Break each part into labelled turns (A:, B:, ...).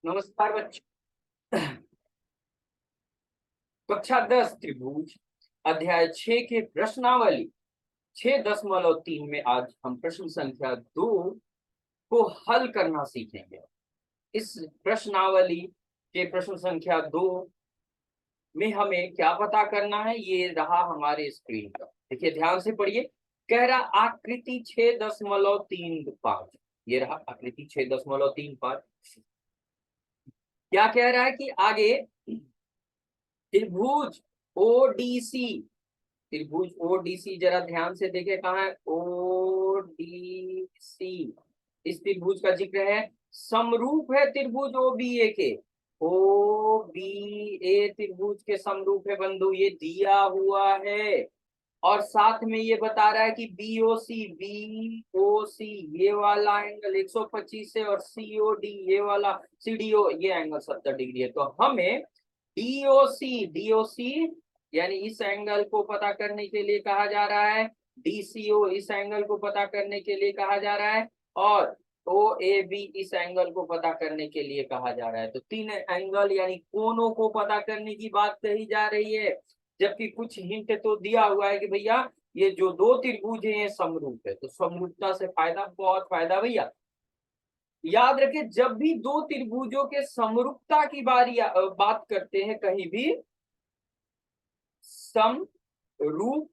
A: नमस्कार बच्चों। कक्षा 10 त्रिभुज अध्याय 6 के प्रश्नावली 6.3 में आज हम प्रश्न संख्या 2 को हल करना सीखेंगे। इस प्रश्नावली के प्रश्न संख्या 2 में हमें क्या पता करना है, ये रहा हमारे स्क्रीन पर। देखिए, ध्यान से पढ़िए। कह रहा आकृति 6.35, ये रहा आकृति 6.35। क्या कह रहा है कि आगे त्रिभुज ओडीसी, त्रिभुज ओडीसी जरा ध्यान से देखे, कहाँ है ओडीसी। इस त्रिभुज का जिक्र है, समरूप है त्रिभुज ओबीए के। ओबीए त्रिभुज के समरूप है बंधु, ये दिया हुआ है। और साथ में ये बता रहा है कि बीओसी ये वाला एंगल 125 है, और सीओडी ये वाला सीडीओ ये एंगल 70 डिग्री है। तो हमें डीओसी यानी इस एंगल को पता करने के लिए कहा जा रहा है, डीसीओ इस एंगल को पता करने के लिए कहा जा रहा है, और ओ ए बी इस एंगल को पता करने के लिए कहा जा रहा है। तो तीन एंगल यानी कोनों को पता करने की बात कही जा रही है। जबकि कुछ हिंट तो दिया हुआ है कि भैया ये जो दो त्रिभुज है ये समरूप है। तो समरूपता से फायदा, बहुत फायदा भैया। याद रखें, जब भी दो त्रिभुजों के समरूपता की बात करते हैं कहीं भी, समरूप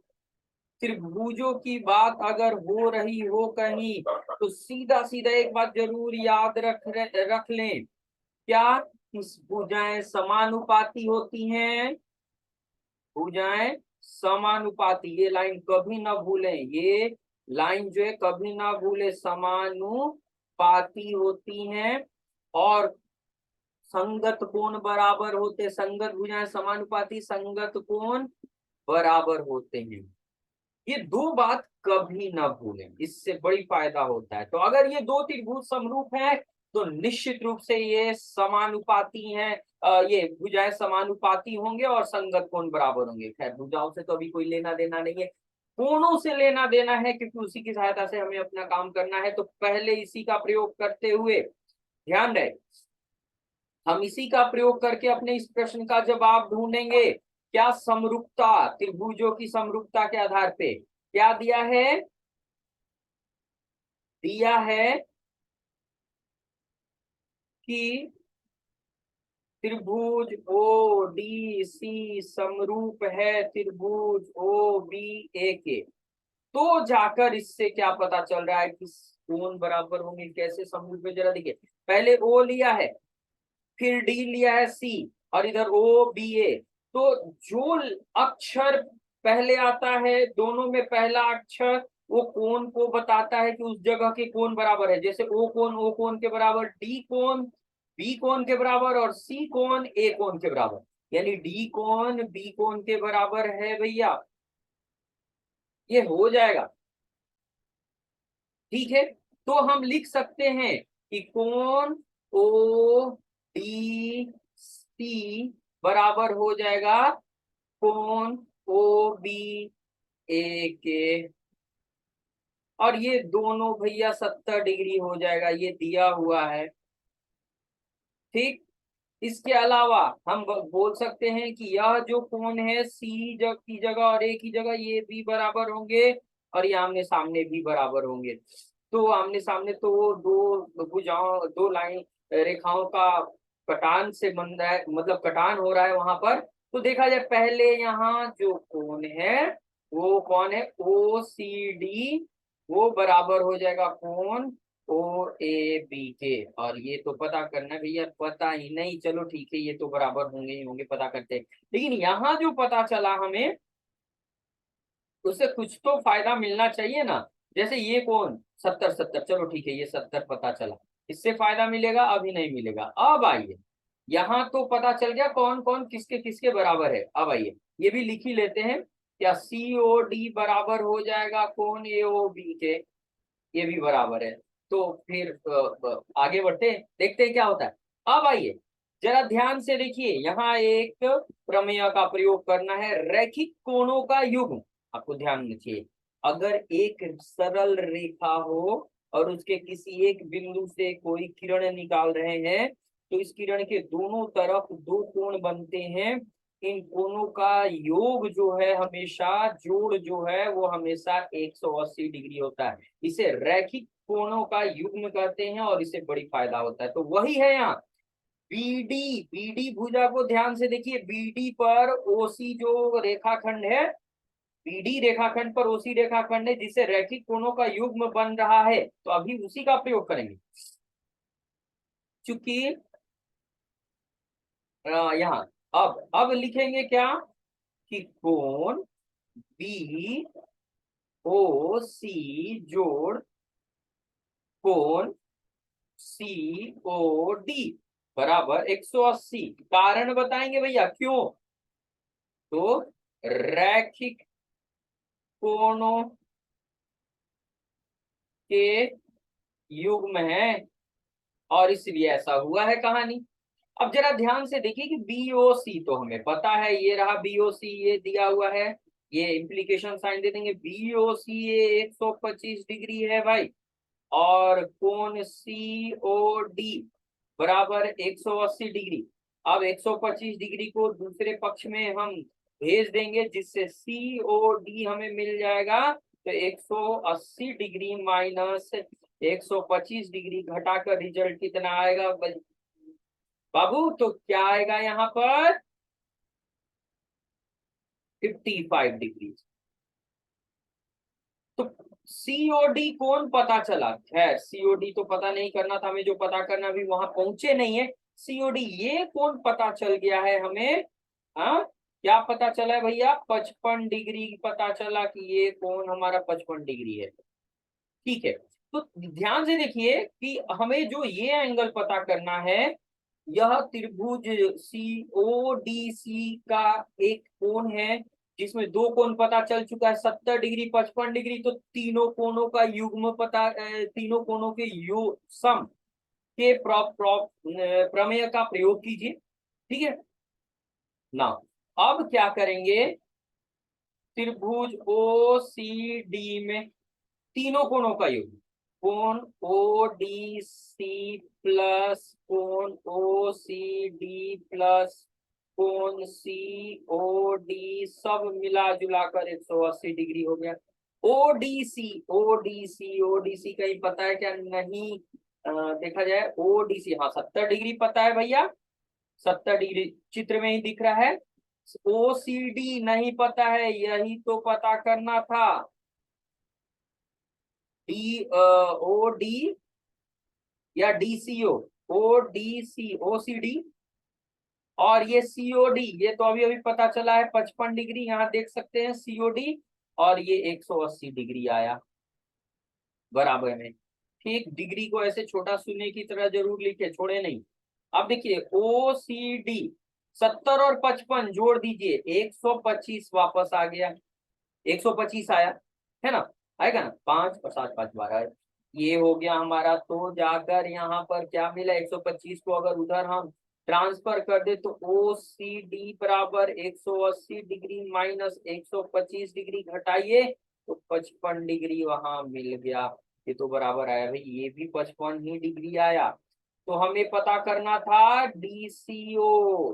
A: त्रिभुजों की बात अगर हो रही हो कहीं, तो सीधा सीधा एक बात जरूर याद रख लें। क्या? इस भुजाएं समानुपाती होती हैं। भुजाएं समानुपाती, ये लाइन कभी ना भूलें, ये लाइन जो है कभी ना भूले, समानुपाती होती हैं। और संगत कोण बराबर होते, संगत भुजाएं समानुपाती, संगत कोण बराबर होते हैं। ये दो बात कभी ना भूलें, इससे बड़ी फायदा होता है। तो अगर ये दो त्रिभुज समरूप हैं तो निश्चित रूप से ये समानुपाती हैं। ये भुजाएं समानुपाती होंगे और संगत कोण बराबर होंगे। खैर, भुजाओं से तो अभी कोई लेना देना नहीं है, कोणों से लेना देना है, क्योंकि उसी की सहायता से हमें अपना काम करना है। तो पहले इसी का प्रयोग करते हुए ध्यान रहे, हम इसी का प्रयोग करके अपने इस प्रश्न का जवाब ढूंढेंगे। क्या? समरूपता, त्रिभुजों की समरूपता के आधार पे क्या दिया है? दिया है कि त्रिभुज ओ डी सी समरूप है त्रिभुज ओ बी ए के। तो जाकर इससे क्या पता चल रहा है कि कोण बराबर होंगे, कैसे समरूप है, जरा देखिए। पहले ओ लिया है, फिर डी लिया है सी, और इधर ओ बी ए। तो जो अक्षर पहले आता है, दोनों में पहला अक्षर वो कोण को बताता है कि उस जगह के कोण बराबर है। जैसे ओ कोण के बराबर, डी कोण बी कोण के बराबर, और सी कोण ए कोण के बराबर। यानी डी कोण बी कोण के बराबर है भैया, ये हो जाएगा। ठीक है, तो हम लिख सकते हैं कि कोण ओ डी सी बराबर हो जाएगा कोण ओ बी ए के। और ये दोनों भैया 70 डिग्री हो जाएगा, ये दिया हुआ है। ठीक, इसके अलावा हम बोल सकते हैं कि यह जो कोण है सी की जगह और ए की जगह, ये भी बराबर होंगे, और ये आमने सामने भी बराबर होंगे। तो आमने सामने तो दो भुजाओं, दो लाइन रेखाओं का कटान से बन रहा है, मतलब कटान हो रहा है वहां पर। तो देखा जाए, पहले यहाँ जो कोण है वो कौन है? ओ सी डी, वो बराबर हो जाएगा कोण ओ ए बी के। और ये तो पता करना है भैया, पता ही नहीं, चलो ठीक है, ये तो बराबर होंगे ही होंगे, पता करते हैं। लेकिन यहाँ जो पता चला हमें, उससे कुछ तो फायदा मिलना चाहिए ना। जैसे ये कौन 70 70, चलो ठीक है, ये 70 पता चला, इससे फायदा मिलेगा? अभी नहीं मिलेगा। अब आइए, यहाँ तो पता चल गया कौन कौन किसके किसके बराबर है। अब आइए, ये भी लिख ही लेते हैं। क्या? सी ओ डी बराबर हो जाएगा कौन? ए ओ बी के, ये भी बराबर है। तो फिर आगे बढ़ते हैं, देखते हैं क्या होता है। अब आइए, जरा ध्यान से देखिए, यहाँ एक प्रमेय का प्रयोग करना है, रैखिक कोणों का युग्म। आपको ध्यान रखिए, अगर एक सरल रेखा हो और उसके किसी एक बिंदु से कोई किरण निकाल रहे हैं, तो इस किरण के दोनों तरफ दो कोण बनते हैं। इन कोणों का योग जो है हमेशा, जोड़ जो है वो हमेशा 180 डिग्री होता है। इसे रैखिक कोणों का युग्म कहते हैं और इससे बड़ी फायदा होता है। तो वही है यहाँ बीडी। बीडी भुजा को ध्यान से देखिए, बीडी पर ओसी जो रेखाखंड है, बीडी रेखाखंड पर ओसी रेखाखंड है जिससे रैखिक कोणों का युग्म बन रहा है। तो अभी उसी का प्रयोग करेंगे। चूंकि यहाँ अब लिखेंगे क्या कि कोण बी ओ सी जोड़ कोण सी ओ डी बराबर 180। कारण बताएंगे भैया क्यों? तो रैखिक कोणों के युग्म है और इसलिए ऐसा हुआ है कहानी। अब जरा ध्यान से देखिए कि बीओसी तो हमें पता है, ये रहा बीओसी, ये दिया हुआ है, ये इम्प्लीकेशन साइन दे देंगे। बीओसी ये 125 डिग्री है भाई, और कोण सीओडी बराबर 180 डिग्री। अब 125 डिग्री को दूसरे पक्ष में हम भेज देंगे जिससे सीओडी हमें मिल जाएगा। तो 180 डिग्री माइनस 125 डिग्री घटाकर रिजल्ट कितना आएगा बाबू? तो क्या आएगा यहाँ पर 55 डिग्री। तो सीओडी कौन पता चला? खैर सीओडी तो पता नहीं करना था हमें, जो पता करना अभी वहां पहुंचे नहीं है। सीओडी ये कौन पता चल गया है हमें? हाँ, क्या पता चला है भैया? 55 डिग्री पता चला कि ये कोण हमारा 55 डिग्री है। ठीक है, तो ध्यान से देखिए कि हमें जो ये एंगल पता करना है, यह त्रिभुज सीओडीसी का एक कोण है जिसमें दो कोण पता चल चुका है, 70 डिग्री 55 डिग्री। तो तीनों कोणों का युग्म पता, तीनों कोणों के सम के प्रमेय का प्रयोग कीजिए। ठीक है ना? अब क्या करेंगे, त्रिभुज ओ सी डी में तीनों कोणों का योग, कोण ओ डी सी प्लस कोण ओ सी डी प्लस कोण सी ओ डी सब मिला जुला कर 180 डिग्री हो गया। ओडीसी ओडीसी ओडीसी कहीं पता है क्या? नहीं। देखा जाए ओडीसी, हाँ 70 डिग्री पता है भैया, 70 डिग्री चित्र में ही दिख रहा है। ओसीडी नहीं पता है, यही तो पता करना था। डी ओ डी या डीसीओ, ओ डी सी ओ सी डी, और ये सीओडी ये तो अभी अभी पता चला है 55 डिग्री, यहाँ देख सकते हैं सीओडी, और ये 180 डिग्री आया बराबर में। ठीक, डिग्री को ऐसे छोटा शून्य की तरह जरूर लिखे, छोड़े नहीं। अब देखिए ओ सी डी 70 और 55 जोड़ दीजिए, 125 वापस आ गया, 125 आया है ना? आएगा ना? 5 और 7 5 12, ये हो गया हमारा। तो जाकर यहाँ पर क्या मिला, 125 को अगर उधर हम ट्रांसफर कर दे तो ओ सी डी बराबर 180 डिग्री माइनस 125 डिग्री घटाइए तो 55 डिग्री वहां मिल गया। ये तो बराबर आया भाई, ये भी 55 ही डिग्री आया। तो हमें पता करना था डीसीओ,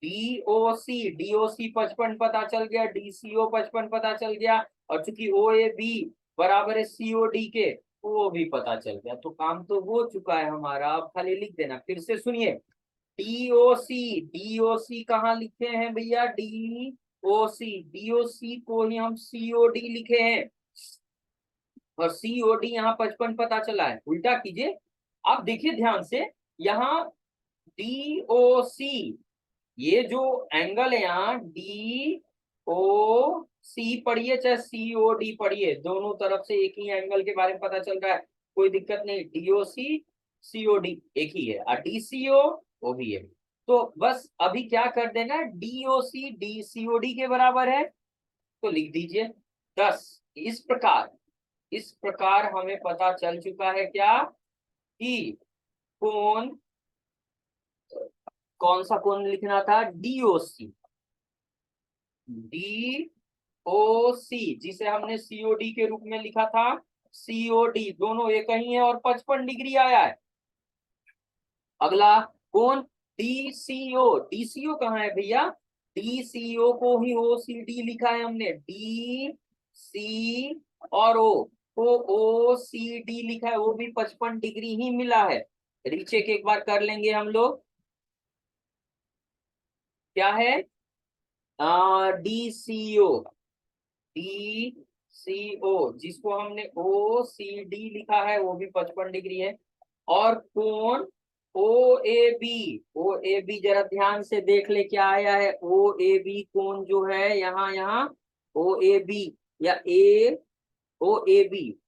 A: डीओसी, डीओसी 55 पता चल गया, डीसीओ 55 पता चल गया, और चूंकि ओ ए बी बराबर है सीओडी के, वो भी पता चल गया। तो काम तो हो चुका है हमारा। अब खाली लिख देना, फिर से सुनिए। डीओसी, डीओसी कहाँ लिखे हैं भैया? डीओसी, डीओसी को ही हम सीओडी लिखे हैं, और सीओडी यहाँ 55 पता चला है। उल्टा कीजिए, आप देखिए ध्यान से, यहाँ डीओसी ये जो एंगल है यहाँ डी ओ सी पढ़िए चाहे सी ओ डी पढ़िए, दोनों तरफ से एक ही एंगल के बारे में पता चल रहा है, कोई दिक्कत नहीं। डीओसी सीओडी एक ही है, और डीसीओ वो भी है। तो बस अभी क्या कर देना, डीओसी डीसीओडी के बराबर है तो लिख दीजिए 10। इस प्रकार हमें पता चल चुका है क्या कि कोण, कौन सा कोण लिखना था? डीओसी, डी ओ सी जिसे हमने सीओडी के रूप में लिखा था, सीओडी दोनों एक ही है और 55 डिग्री आया है। अगला कौन, डीसीओ, डीसीओ कहाँ है भैया, डीसीओ को ही ओसीडी लिखा है हमने, डी सी और ओ को ओसीडी लिखा है, वो भी 55 डिग्री ही मिला है। रीचेक एक बार कर लेंगे हम लोग, क्या है, डीसीओ, डीसीओ जिसको हमने ओसीडी लिखा है वो भी 55 डिग्री है। और कौन ओ A B, O A B जरा ध्यान से देख ले क्या आया है, ओ ए बी कौन जो है यहाँ यहाँ, ओ ए बी या ए, ओ A B,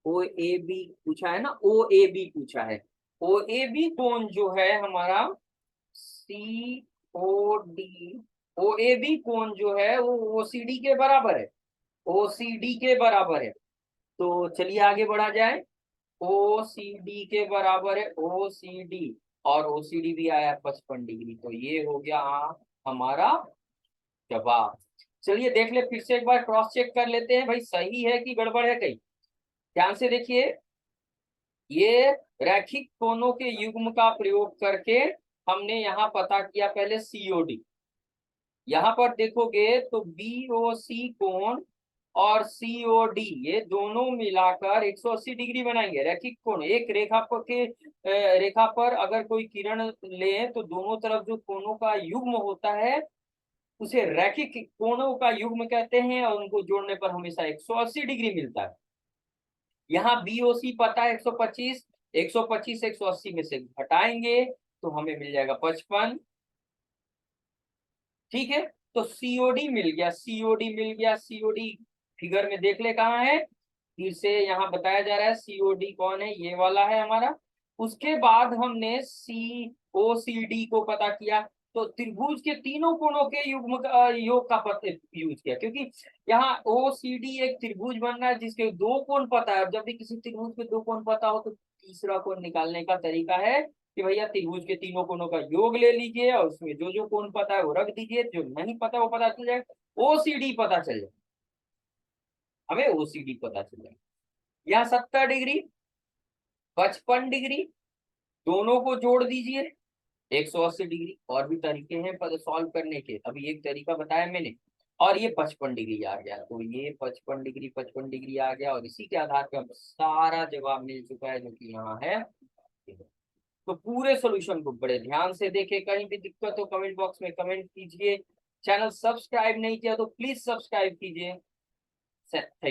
A: O A B पूछा है ना, ओ ए बी पूछा है, ओ ए बी कौन जो है हमारा, सी O D, O A B कौन जो है वो ओ सी डी के बराबर है, ओ सी डी के बराबर है। तो चलिए आगे बढ़ा जाए, ओ सी डी के बराबर है ओ सी डी, और ओ सी डी भी आया 55 डिग्री, तो ये हो गया हमारा जवाब। चलिए देख ले फिर से एक बार क्रॉस चेक कर लेते हैं भाई, सही है कि गड़बड़ है कहीं। ध्यान से देखिए, ये रैखिक कोणों के युग्म का प्रयोग करके हमने यहाँ पता किया पहले सीओडी, यहाँ पर देखोगे तो बीओसी कोण और सीओडी ये दोनों मिलाकर 180 डिग्री बनाएंगे रैखिक कोण। एक रेखा पर के रेखा पर अगर कोई किरण ले तो दोनों तरफ जो कोणों का युग्म होता है उसे रैखिक कोणों का युग्म कहते हैं, और उनको जोड़ने पर हमेशा 180 डिग्री मिलता है। यहाँ बीओसी पता है 125, 125 180 में से घटाएंगे तो हमें मिल जाएगा 55, ठीक है। तो सीओडी मिल गया, सीओडी मिल गया, सीओडी फिगर में देख ले कहाँ है, फिर से यहाँ बताया जा रहा है सीओडी कौन है, ये वाला है हमारा। उसके बाद हमने सी ओ सी डी को पता किया, तो त्रिभुज के तीनों कोणों के युग्म का योग का पता यूज किया, क्योंकि यहाँ ओ सी डी एक त्रिभुज बनना है जिसके दो कोण पता है, जब भी किसी त्रिभुज के दो कोण पता हो तो तीसरा कोण निकालने का तरीका है कि भैया त्रिभुज के तीनों कोणों का योग ले लीजिए और उसमें जो जो कोण पता है वो रख दीजिए, जो नहीं पता वो पता चल जाए, ओसीडी पता चल जाए, हमें ओसीडी पता चल जाए। यहाँ 70 डिग्री, 55 डिग्री, दोनों को जोड़ दीजिए 180 डिग्री। और भी तरीके हैं पर सॉल्व करने के, अभी एक तरीका बताया मैंने, और ये 55 डिग्री आ गया, तो ये 55 डिग्री 55 डिग्री आ गया, और इसी के आधार पर सारा जवाब मिल चुका है जो कि यहाँ है। तो पूरे सॉल्यूशन को बड़े ध्यान से देखें, कहीं भी दिक्कत हो कमेंट बॉक्स में कमेंट कीजिए, चैनल सब्सक्राइब नहीं किया तो प्लीज सब्सक्राइब कीजिए।